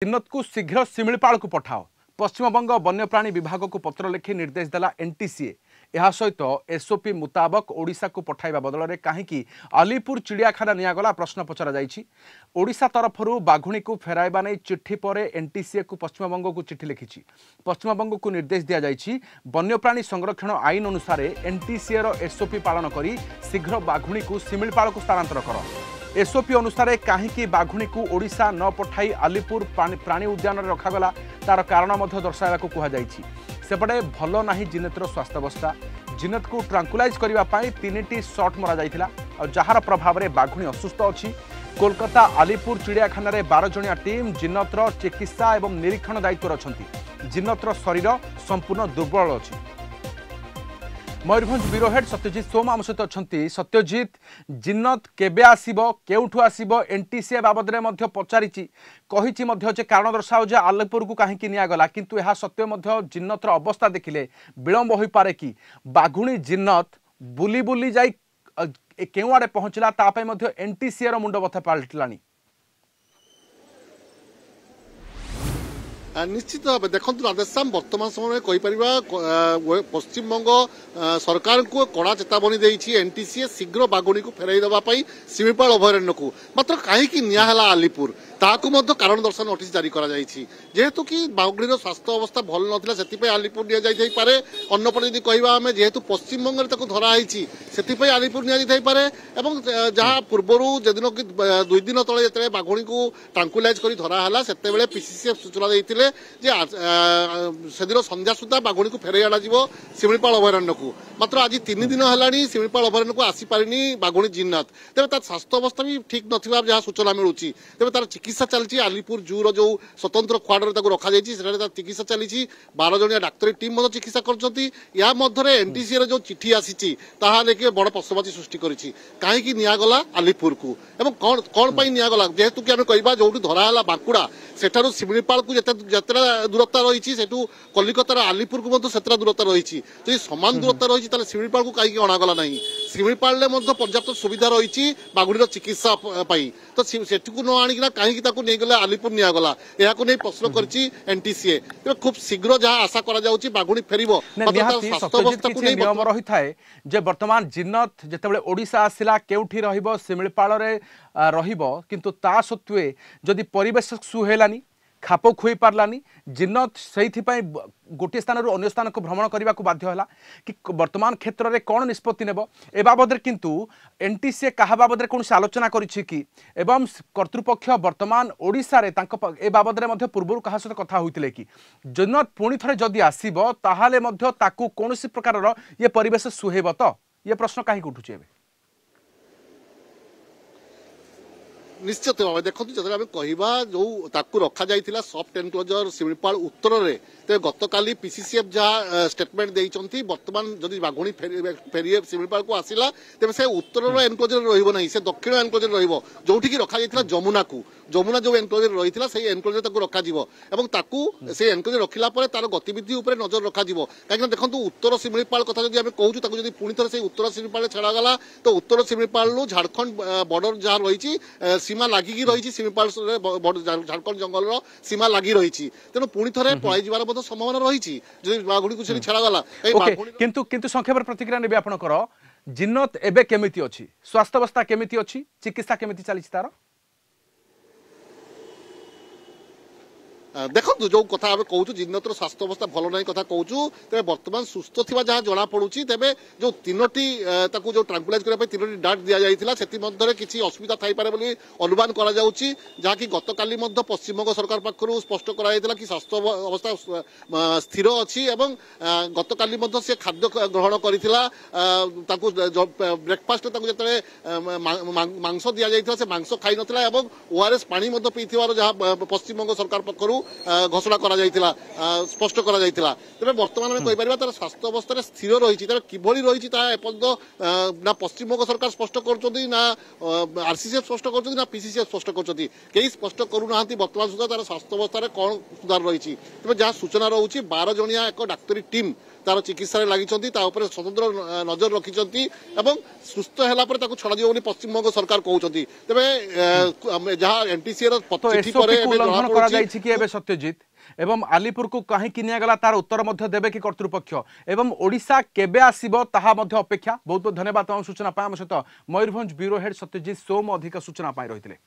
जिन्नत को शीघ्र शिमिपाल को पठाओ। पश्चिमबंग वन्यप्राणी विभाग को पत्र लिखि निर्देश देला एनटीसीए। यह सहित एसओपी मुताबक ओडिशा को पठाइबा बदल में कहीं अलीपुर चिड़ियाखाना नियागला प्रश्न पचरा जाइछि। ओडिशा तरफरु बाघुणी को फेराइबा नहीं चिट्ठी पर एनटीसीए को पश्चिमबंग को चिट्ठी लिखिछि। पश्चिमबंग को निर्देश दिया जाइछि वन्यप्राणी संरक्षण आईन अनुसार एनटीसीए रो एसओपी पालन करी शीघ्र बाघुणी को शिमिपाल को स्थानांतर कर। एसओपी अनुसार कहीं बाघुणी को ओडिशा न पठाई अलीपुर प्राणी उद्यान रखागला तार कारण दर्शाइबा कहुଯାଇଛି। सेपटे भल नाही जिनेतर स्वास्थ्यावस्था। जिनेत को ट्रांकुलाइज करने 3टी शॉट मरा जाइथिला और जार प्रभाव में बाघुणी असुस्थ अच्छी। कोलकाता अलीपुर चिड़ियाखाना 12 जणिया टीम जिन्नतर चिकित्सा और निरीक्षण दायित्व अच्छी। जिन्नतर शरीर संपूर्ण दुर्बल अच्छी। मयूरभंज ब्यूरो हेड सत्यजित सोम आम सहित अच्छा। सत्यजित, जिन्नत केबे आसीबो केउठु आसीबो एनटीसीए बाबद में पचारि कही कारण दर्शाओ जे आलीपुर को कहीं निगला किंतु यह सत्वे जिन्नतर अवस्था देखिले विलंब हो पारे कि बाघुणी जिन्नत बुली बुली जाई केउ आड़े पहुँचला एनटीसीए रो मुंड बथा पलटिलानी। निश्चित भाव देखो राधेश्याम वर्तमान समय पश्चिमबंग सरकार को कड़ा चेतावनी देती एनटीसीए शीघ्र बाघुणी को फेरई देवाई शिमिपाल अभयारण्य को मात्र कहीं निला आलीपुर ताकू कारण दर्शन नोटिस जारी करा जेहेतु कि बाघुणीर स्वास्थ्य अवस्था भल नाला से आलीपुर निपे अन्नपटे जब कह आम जेहेतु पश्चिमबंग धराई से आलीपुर निपे जहाँ पूर्वर जदिन कि 2 दिन तले जो बाघुणी को ट्रांकुलाइज कर धराला से पीसीसीएफ सूचना देते से दिन संध्या सुधा बाघुणी को फेरई अणाज शिमिपाल अभयारण्य को मात्र आज 3 दिन है शिमिपाल अभयारण्य को आसीपारिनी बाघुणी जिन्नत तेज तार स्वास्थ्य अवस्था भी ठीक ना जहाँ सूचना मिलूँ तेज तार चिकित्सा चलती आलीपुर जूर जो स्वतंत्र क्वाडर रखा चिकित्सा चली 12 जणिया डाक्तरी टीम चिकित्सा कर एनटीसीए जो चिठी आसी लेकिन बड़ प्रश्नवाची सृष्टि कहीं निगला आलीपुर को कौन पर निगला जेहेतु कि आम कह जो धराला बांकुड़ा सेठारु शिमिपाल को जितना दूरता रही से कलिकतार आलीपुर को से दूरता रही जो समान दूरता रही शिमिपाल को कहीं अणागला ना शिमिपाल पर्याप्त सुविधा रही बाघुणीर चिकित्सा तो सेठू न आणिकिना कहीं नहीं गला आलीपुर निगला यह प्रश्न कर एनटीसीए खूब शीघ्र जहाँ आशा करा बाघुणी फेर नियम रही थाए जे वर्तमान जिन्नत जितेबाला ओडिशा आसिला केउठी रहिबो शिमिपाल रे रहिबो किंतु ता सत्वे जदि परिवेश सुहेलानी खाप खुई पार्लानी जिन्नत से गोटे स्थान अन्य स्थान को भ्रमण करने को बाध्य है कि वर्तमान क्षेत्र में कौन निष्पत्ति नेब ए बाबद किंतु एनटीसीए क्या बाबद कौन आलोचना करिछि कि एवं कर्तृपक्ष वर्तमान ओडिशा रे ए बाबद में पूर्व क्या सहित कथा होते कि जिन्नत पुणी थे जदि आसब ताहाले ताकू कौन प्रकार ये परिवेश सुहेब तो ये प्रश्न कहीं उठुचे एबे निश्चित भाव देखो जो आम कह जो रखा जाइथिला सॉफ्ट एनक्लोजर शिमिपाल उत्तर में तो गतकाली पीसीसीएफ जहाँ स्टेटमेंट देती वर्तमान जदि बाघुणी फेरी शिमिपाल को आसला तेज से उत्तर एनक्लोजर रही से दक्षिण एनक्लोजर रोटी रखा जाइथिला जमुना जो एनक्लोजर रही से एनक्लोजर रखा से एनक्लोजर रखला तार गतिविधि उपर नजर रखा कहीं देखो उत्तर शिमिपाल कथा जब कहूँ जब पुणी थे उत्तर शिमिपाल छड़ागला तो उत्तर शिमिपाल झारखंड बॉर्डर जहाँ रही सीमा लगिकी रही शिमिपाल झारखंड जंगल सीमा लगी रही तेणु पुणी थे पलि जबार संभावना रही बाघुणी को छड़ागला किंतु संक्षेप प्रतिक्रिया ने आपणकर जिन्नत एबे केमिति अछि स्वास्थ्य अवस्था केमिति अछि चिकित्सा केमिति चली तार देखो जो कथा आम कहूँ जिन्नतर स्वास्थ्य अवस्था भल ना कथा कहूँ तेज बर्तमान सुस्थ थी जहाँ जना पड़ी तेज जो 3टी जो ट्रांकुलाइज करने 3टी डाट दि जाता से किसी असुविधा थाईपे बोली अनुमान करा जहाँकि गतकाली पश्चिमबंग सरकार पक्षर स्पष्ट कराइला कि स्वास्थ्य अवस्था स्थिर अच्छी गतकाली से खाद्य ग्रहण करता ब्रेकफास्ट जो मांस दि जाता से मांस खाई नाला ओआरएस पानी पीथार जहाँ पश्चिमबंग सरकार पक्षर घोषणा करा जाइथिला स्पष्ट करा जाइथिला तेरे वर्तमान में कहि परिबा तार स्वास्थ्य अवस्था स्थिर रही तार किभली रही ना पश्चिमबंग सरकार स्पष्ट करछोदी ना आरसीसीएफ स्पष्ट करछोदी ना पीसीसीएफ स्पष्ट करछोदी केही स्पष्ट करू नाहंती वर्तमान सुधा तार स्वास्थ्य अवस्था कौन सुधार रही तेज जहाँ सूचना रोचे 12 जणिया एक डाक्तरी टीम तार चिकित्सा लगी स्वतंत्र नजर रखिंट और सुस्थ है छड़ा जी पश्चिमबंग सरकार कहते तेज जहाँ एनटीसी तो एसओपी को उल्लंघन करा जायछि कि एबे सत्यजित एवं आलीपुर को कहीं निगला तार उत्तर मध्य देवे कि कर्तृपक्ष एवं ओडिशा केबे आसीबो ताहा मध्य अपेक्षा बहुत बहुत धन्यवाद तमाम सूचना पाए आम सहित मयूरभंज ब्यूरो हेड सत्यजित सोम अधिक सूचना पाई रही